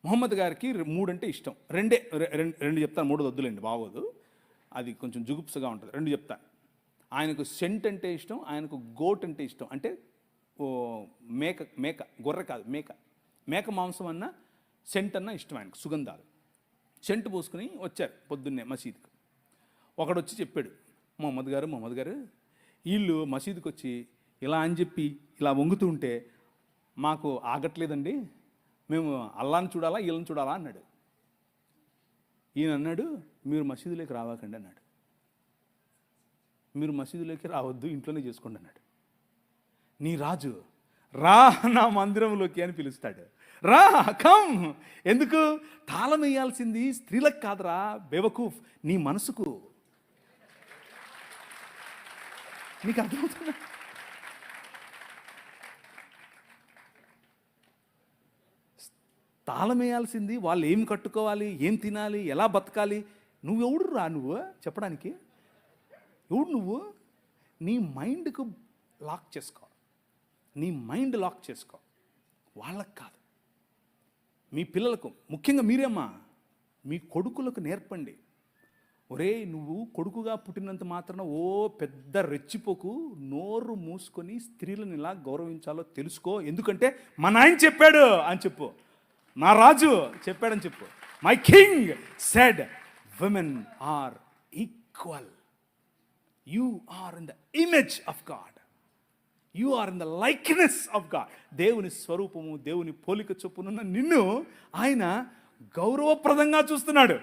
మొహమ్మద్ గారికి 3 అంటే ఇష్టం. రెండు చెప్తాను, 3 వద్దులేండి బాగోదు, అది కొంచెం జుగుప్సగా ఉంటుంది. 2 చెప్తాను. ఆయనకు సెంట్ అంటే ఇష్టం, ఆయనకు గోట్ అంటే ఇష్టం. అంటే మేక గొర్రె కాదు, మేక మాంసం అన్న సెంట్ అన్న ఇష్టం ఆయనకు, సుగంధాలు. సెంట్ పూసుకుని వచ్చారు పొద్దున్నే మసీదుకు. ఒకడు వచ్చి చెప్పాడు, మొహమ్మద్ గారు వీళ్ళు మసీదుకి వచ్చి ఇలా అని చెప్పి ఇలా వంగుతూ ఉంటే మాకు ఆగట్లేదండి, మేము అల్లాని చూడాలా వీళ్ళని చూడాలా అన్నాడు. ఈయన అన్నాడు, మీరు మసీదులోకి రావాకండి అన్నాడు. మీరు మసీదులోకి రావద్దు, ఇంట్లోనే చేసుకోండి అన్నాడు. నీ రాజు రా నా మందిరంలోకి అని పిలుస్తాడు. రా, కమ్. ఎందుకు? తాళం వేయాల్సింది స్త్రీలకు కాదురా బేవకూఫ్, నీ మనసుకు. నీకు అర్థమవుతుందా? తాళం వేయాల్సింది వాళ్ళు ఏం కట్టుకోవాలి, ఏం తినాలి, ఎలా బతకాలి. నువ్వెవడు రా నువ్వు చెప్పడానికి? ఎవడు నువ్వు? నీ మైండ్కు లాక్ చేసుకో, నీ మైండ్ లాక్ చేసుకో. వాళ్ళకు కాదు, మీ పిల్లలకు, ముఖ్యంగా మీరేమ్మా మీ కొడుకులకు నేర్పండి. ఒరే, నువ్వు కొడుకుగా పుట్టినంత మాత్రాన ఓ పెద్ద రెచ్చిపోకు, నోరు మూసుకొని స్త్రీలను ఇలా గౌరవించాలో తెలుసుకో. ఎందుకంటే మా నాయన చెప్పాడు అని చెప్పు, నా రాజు చెప్పాడని చెప్పు. My king said women are equal, you are in the image of god, you are in the likeness of god. దేవుని స్వరూపము, దేవుని పోలిక చొప్పునున్న నిన్ను ఆయన గౌరవప్రదంగా చూస్తున్నాడు.